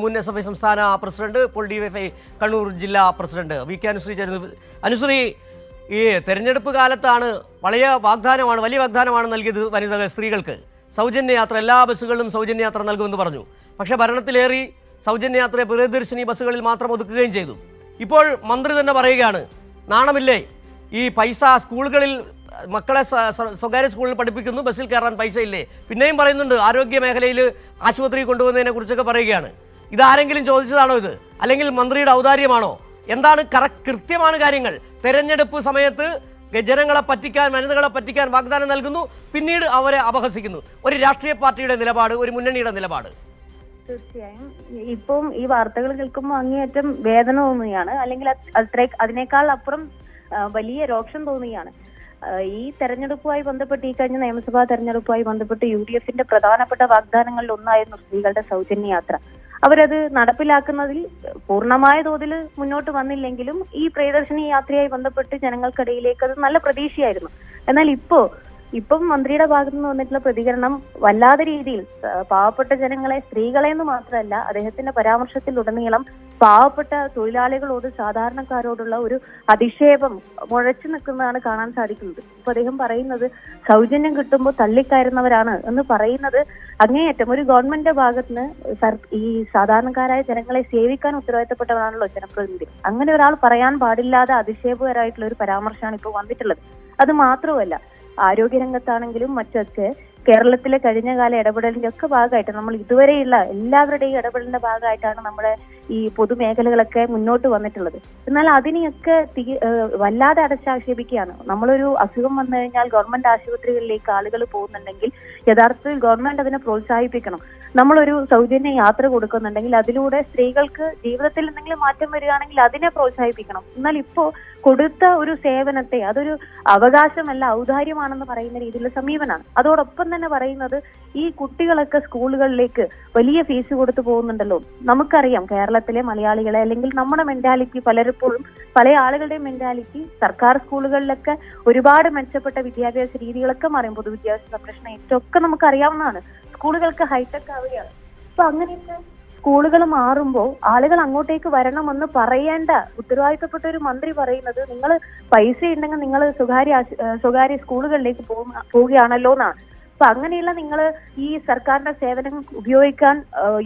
മുൻ എസ്.എഫ്.ഐ സംസ്ഥാന പ്രസിഡന്റ്, ഇപ്പോൾ ഡിവൈഎഫ്ഐ കണ്ണൂർ ജില്ലാ പ്രസിഡന്റ് വി.കെ. അനുശ്രീ ചേരുന്നു. അനുശ്രീ, ഈ തെരഞ്ഞെടുപ്പ് കാലത്താണ് വലിയ വാഗ്ദാനമാണ് നൽകിയത് വനിതകൾ, സ്ത്രീകൾക്ക് സൗജന്യ യാത്ര, എല്ലാ ബസ്സുകളിലും സൗജന്യ യാത്ര നൽകുമെന്ന് പറഞ്ഞു. പക്ഷേ ഭരണത്തിലേറി സൗജന്യ യാത്രയെ പ്രിയദർശിനി ബസ്സുകളിൽ മാത്രം ഒതുക്കുകയും ചെയ്തു. ഇപ്പോൾ മന്ത്രി തന്നെ പറയുകയാണ്, നാണമില്ലേ ഈ പൈസ സ്കൂളുകളിൽ മക്കളെ സ്വകാര്യ സ്കൂളിൽ പഠിപ്പിക്കുന്നു, ബസ്സിൽ കയറാൻ പൈസ ഇല്ലേ? പിന്നെയും പറയുന്നുണ്ട് ആരോഗ്യ മേഖലയിൽ ആശുപത്രി കൊണ്ടുപോകുന്നതിനെ കുറിച്ചൊക്കെ പറയുകയാണ്. ഇതാരെങ്കിലും ചോദിച്ചതാണോ ഇത്? അല്ലെങ്കിൽ മന്ത്രിയുടെ ഔദാര്യമാണോ? എന്താണ് കൃത്യമാണ് കാര്യങ്ങൾ. തെരഞ്ഞെടുപ്പ് സമയത്ത് ജനങ്ങളെ പറ്റിക്കാൻ, വനിതകളെ പറ്റിക്കാൻ വാഗ്ദാനം നൽകുന്നു, പിന്നീട് അവരെ അപഹസിക്കുന്നു. ഒരു രാഷ്ട്രീയ പാർട്ടിയുടെ നിലപാട്, ഒരു മുന്നണിയുടെ നിലപാട്. തീർച്ചയായും ഇപ്പം ഈ വാർത്തകൾ കേൾക്കുമ്പോൾ അങ്ങേയറ്റം വേദന തോന്നുകയാണ്, അല്ലെങ്കിൽ അതിനേക്കാൾ അപ്പുറം വലിയ രോക്ഷം തോന്നുകയാണ്. ഈ തെരഞ്ഞെടുപ്പുമായി ബന്ധപ്പെട്ട്, ഈ കഴിഞ്ഞ നിയമസഭാ തെരഞ്ഞെടുപ്പുമായി ബന്ധപ്പെട്ട് UDF-ന്റെ പ്രധാനപ്പെട്ട വാഗ്ദാനങ്ങളിൽ ഒന്നായിരുന്നു സ്ത്രീകളുടെ സൗജന്യ യാത്ര. അവരത് നടപ്പിലാക്കുന്നതിൽ പൂർണ്ണമായ തോതിൽ മുന്നോട്ട് വന്നില്ലെങ്കിലും ഈ പ്രിയദർശിനി യാത്രയായി ബന്ധപ്പെട്ട് ജനങ്ങൾക്കിടയിലേക്ക് അത് നല്ല പ്രതീക്ഷയായിരുന്നു. എന്നാൽ ഇപ്പം മന്ത്രിയുടെ ഭാഗത്തു നിന്ന് വന്നിട്ടുള്ള പ്രതികരണം വല്ലാത്ത രീതിയിൽ പാവപ്പെട്ട ജനങ്ങളെ, സ്ത്രീകളെ എന്ന് മാത്രമല്ല, അദ്ദേഹത്തിന്റെ പരാമർശത്തിലുടനീളം പാവപ്പെട്ട തൊഴിലാളികളോട്, സാധാരണക്കാരോടുള്ള ഒരു അധിക്ഷേപം മുഴച്ചു നിൽക്കുന്നതാണ് കാണാൻ സാധിക്കുന്നത്. ഇപ്പൊ അദ്ദേഹം പറയുന്നത് സൗജന്യം കിട്ടുമ്പോൾ തള്ളിക്കയറുന്നവരാണ് എന്ന് പറയുന്നത് അങ്ങേയറ്റം ഒരു ഗവൺമെന്റിന്റെ ഭാഗത്തുനിന്ന് ഈ സാധാരണക്കാരായ ജനങ്ങളെ സേവിക്കാൻ ഉത്തരവാദിത്തപ്പെട്ടവരാണല്ലോ ജനപ്രതിനിധി. അങ്ങനെ ഒരാൾ പറയാൻ പാടില്ലാതെ അതിക്ഷേപകരമായിട്ടുള്ള ഒരു പരാമർശമാണ് ഇപ്പോൾ വന്നിട്ടുള്ളത്. അത് മാത്രമല്ല, ആരോഗ്യരംഗത്താണെങ്കിലും മറ്റൊക്കെ കേരളത്തിലെ കഴിഞ്ഞകാല ഇടപെടലിന്റെ ഒക്കെ ഭാഗമായിട്ട്, നമ്മൾ ഇതുവരെയുള്ള എല്ലാവരുടെയും ഇടപെടലിന്റെ ഭാഗമായിട്ടാണ് നമ്മുടെ ഈ പൊതുമേഖലകളൊക്കെ മുന്നോട്ട് വന്നിട്ടുള്ളത്. എന്നാൽ അതിനെയൊക്കെ വല്ലാതെ അടച്ചാക്ഷേപിക്കുകയാണ്. നമ്മളൊരു അസുഖം വന്നു കഴിഞ്ഞാൽ ഗവൺമെന്റ് ആശുപത്രികളിലേക്ക് ആളുകൾ പോകുന്നുണ്ടെങ്കിൽ യഥാർത്ഥത്തിൽ ഗവൺമെന്റ് അതിനെ പ്രോത്സാഹിപ്പിക്കണം. നമ്മളൊരു സൗജന്യ യാത്ര കൊടുക്കുന്നുണ്ടെങ്കിൽ അതിലൂടെ സ്ത്രീകൾക്ക് ജീവിതത്തിൽ എന്തെങ്കിലും മാറ്റം വരികയാണെങ്കിൽ അതിനെ പ്രോത്സാഹിപ്പിക്കണം. എന്നാൽ ഇപ്പോ കൊടുത്ത ഒരു സേവനത്തെ അതൊരു അവകാശമല്ല, ഔദാര്യമാണെന്ന് പറയുന്ന രീതിയിലുള്ള സമീപനമാണ്. അതോടൊപ്പം തന്നെ പറയുന്നത് ഈ കുട്ടികളൊക്കെ സ്കൂളുകളിലേക്ക് വലിയ ഫീസ് കൊടുത്തു പോകുന്നുണ്ടല്ലോ. നമുക്കറിയാം കേരളത്തിലെ മലയാളികളെ, അല്ലെങ്കിൽ നമ്മുടെ മെന്റാലിറ്റി, പലപ്പോഴും പല ആളുകളുടെയും മെന്റാലിറ്റി സർക്കാർ സ്കൂളുകളിലൊക്കെ ഒരുപാട് മെച്ചപ്പെട്ട വിദ്യാഭ്യാസ രീതികളൊക്കെ മാറിയും, പൊതുവിദ്യാഭ്യാസ സംരക്ഷണം ഏറ്റവും നമുക്ക് അറിയാവുന്നതാണ്. സ്കൂളുകൾക്ക് ഹൈടെക് ആവുകയാണ്. അപ്പൊ അങ്ങനെയൊക്കെ സ്കൂളുകൾ മാറുമ്പോൾ ആളുകൾ അങ്ങോട്ടേക്ക് വരണമെന്ന് പറയേണ്ട ഉത്തരവാദിത്തപ്പെട്ട ഒരു മന്ത്രി പറയുന്നത് നിങ്ങൾ പൈസ ഉണ്ടെങ്കിൽ നിങ്ങൾ സ്വകാര്യ സ്കൂളുകളിലേക്ക് പോവുകയാണല്ലോ എന്നാണ്. അപ്പൊ അങ്ങനെയുള്ള നിങ്ങൾ ഈ സർക്കാരിന്റെ സേവനം ഉപയോഗിക്കാൻ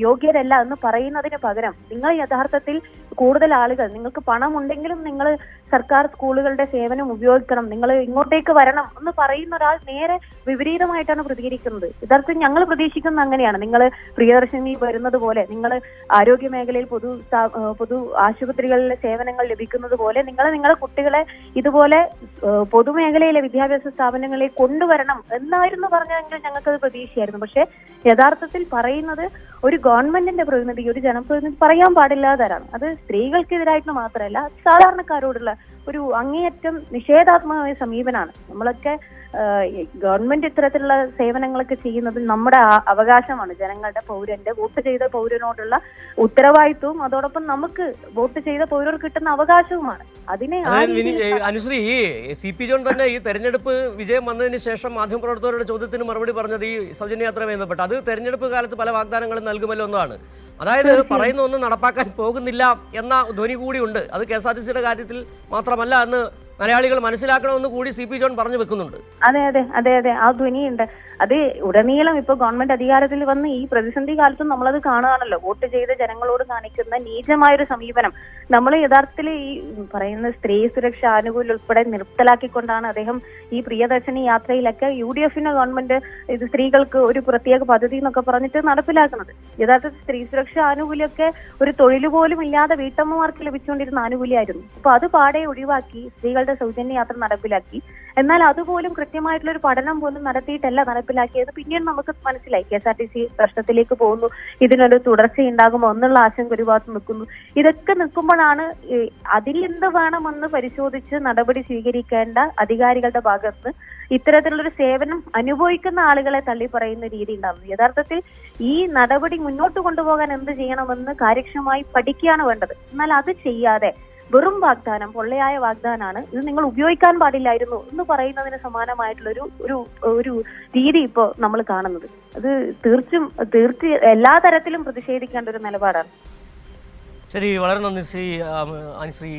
യോഗ്യരല്ല എന്ന് പറയുന്നതിന് പകരം നിങ്ങൾ യഥാർത്ഥത്തിൽ കൂടുതൽ ആളുകൾ, നിങ്ങൾക്ക് പണമുണ്ടെങ്കിലും നിങ്ങൾ സർക്കാർ സ്കൂളുകളുടെ സേവനം ഉപയോഗിക്കണം, നിങ്ങൾ ഇങ്ങോട്ടേക്ക് വരണം എന്ന് പറയുന്ന ഒരാൾ നേരെ വിപരീതമായിട്ടാണ് പ്രതികരിക്കുന്നത്. യഥാർത്ഥത്തിൽ ഞങ്ങൾ പ്രതീക്ഷിക്കുന്നത് അങ്ങനെയാണ്. നിങ്ങൾ പ്രിയദർശിനി വരുന്നത് പോലെ, നിങ്ങൾ ആരോഗ്യ മേഖലയിൽ പൊതു ആശുപത്രികളിലെ സേവനങ്ങൾ ലഭിക്കുന്നത് പോലെ നിങ്ങളെ കുട്ടികളെ ഇതുപോലെ പൊതുമേഖലയിലെ വിദ്യാഭ്യാസ സ്ഥാപനങ്ങളിൽ കൊണ്ടുവരണം എന്നായിരുന്നു പറഞ്ഞതെങ്കിൽ ഞങ്ങൾക്കത് പ്രതീക്ഷയായിരുന്നു. പക്ഷെ യഥാർത്ഥത്തിൽ പറയുന്നത് ഒരു ഗവൺമെന്റിന്റെ പ്രതിനിധി, ഒരു ജനപ്രതിനിധി പറയാൻ പാടില്ലാത്തവരാണ്. അത് സ്ത്രീകൾക്കെതിരായിട്ട് മാത്രമല്ല, സാധാരണക്കാരോടുള്ള ഒരു അങ്ങേയറ്റം നിഷേധാത്മകമായ സമീപനമാണ്. നമ്മളൊക്കെ ഗവൺമെന്റ് ഇത്തരത്തിലുള്ള സേവനങ്ങളൊക്കെ ചെയ്യുന്നത് നമ്മുടെ അവകാശമാണ്. ജനങ്ങളുടെ, വോട്ട് ചെയ്ത പൗരനോടുള്ള ഉത്തരവാദിത്വവും അതോടൊപ്പം നമുക്ക് വോട്ട് ചെയ്ത പൗരർ കിട്ടുന്ന അവകാശവുമാണ്. അതിനെ അനുശ്രീ, CP ജോൺ തന്നെ ഈ തെരഞ്ഞെടുപ്പ് വിജയം വന്നതിന് ശേഷം മാധ്യമപ്രവർത്തകരുടെ ചോദ്യത്തിന് മറുപടി പറഞ്ഞത് ഈ സൗജന്യ യാത്രയുമായി ബന്ധപ്പെട്ട് അത് തെരഞ്ഞെടുപ്പ് കാലത്ത് പല വാഗ്ദാനങ്ങളും നൽകുമല്ലോ എന്നതാണ്. അതായത് പറയുന്ന ഒന്നും നടപ്പാക്കാൻ പോകുന്നില്ല എന്ന ധ്വനി കൂടിയുണ്ട്. അത് KSRTCയുടെ കാര്യത്തിൽ മാത്രമല്ല എന്ന് മലയാളികൾ മനസ്സിലാക്കണമെന്ന് കൂടി CP ജോൺ പറഞ്ഞു വെക്കുന്നുണ്ട്. അതെ, ആ ധ്വനിയുണ്ട്. അത് ഉടനീളം ഇപ്പൊ ഗവൺമെന്റ് അധികാരത്തിൽ വന്ന് ഈ പ്രതിസന്ധി കാലത്തും നമ്മളത് കാണുകയാണല്ലോ. വോട്ട് ചെയ്ത ജനങ്ങളോട് കാണിക്കുന്ന നീചമായൊരു സമീപനം. നമ്മൾ യഥാർത്ഥത്തിൽ ഈ പറയുന്ന സ്ത്രീ സുരക്ഷ ആനുകൂല്യം ഉൾപ്പെടെ നിർത്തലാക്കിക്കൊണ്ടാണ് അദ്ദേഹം ഈ പ്രിയദർശിനി യാത്രയിലൊക്കെ UDF-ന്റെ ഗവൺമെന്റ് ഇത് സ്ത്രീകൾക്ക് ഒരു പ്രത്യേക പദ്ധതി എന്നൊക്കെ പറഞ്ഞിട്ട് നടപ്പിലാക്കുന്നത്. യഥാർത്ഥത്തിൽ സ്ത്രീ സുരക്ഷ ആനുകൂല്യമൊക്കെ ഒരു തൊഴിൽ പോലും ഇല്ലാതെ വീട്ടമ്മമാർക്ക് ലഭിച്ചുകൊണ്ടിരുന്ന ആനുകൂല്യമായിരുന്നു. അപ്പൊ അത് പാടെ ഒഴിവാക്കി സ്ത്രീകളുടെ സൗജന്യ യാത്ര നടപ്പിലാക്കി. എന്നാൽ അതുപോലും കൃത്യമായിട്ടുള്ള ഒരു പഠനം പോലും നടത്തിയിട്ടല്ല നടപ്പിലാക്കിയത്. പിന്നീട് നമുക്ക് മനസ്സിലായി KSRTC പ്രശ്നത്തിലേക്ക് പോകുന്നു, ഇതിനൊരു തുടർച്ചയുണ്ടാകുമോ എന്നുള്ള ആശങ്ക ഒരു ഭാഗത്ത് നിൽക്കുന്നു. ഇതൊക്കെ നിൽക്കുമ്പോഴാണ് അതിൽ എന്ത് വേണമെന്ന് പരിശോധിച്ച് നടപടി സ്വീകരിക്കേണ്ട അധികാരികളുടെ ഭാഗത്ത് ഇത്തരത്തിലുള്ളൊരു സേവനം അനുഭവിക്കുന്ന ആളുകളെ തള്ളി പറയുന്ന രീതി ഉണ്ടാകുന്നു. യഥാർത്ഥത്തിൽ ഈ നടപടി മുന്നോട്ട് കൊണ്ടുപോകാൻ എന്ത് ചെയ്യണമെന്ന് കാര്യക്ഷമമായി പഠിക്കുകയാണ് വേണ്ടത്. എന്നാൽ അത് ചെയ്യാതെ വെറും വാഗ്ദാനം, പൊള്ളയായ വാഗ്ദാനമാണ്, ഇത് നിങ്ങൾ ഉപയോഗിക്കാൻ പാടില്ലായിരുന്നു എന്ന് പറയുന്നതിന് സമാനമായിട്ടുള്ള ഒരു രീതി ഇപ്പോൾ നമ്മൾ കാണുന്നത്. അത് തീർച്ചയായും എല്ലാ തരത്തിലും പ്രതിഷേധിക്കേണ്ട ഒരു നിലപാടാണ്. ശരി, വളരെ നന്ദി ശ്രീ അനുശ്രീ.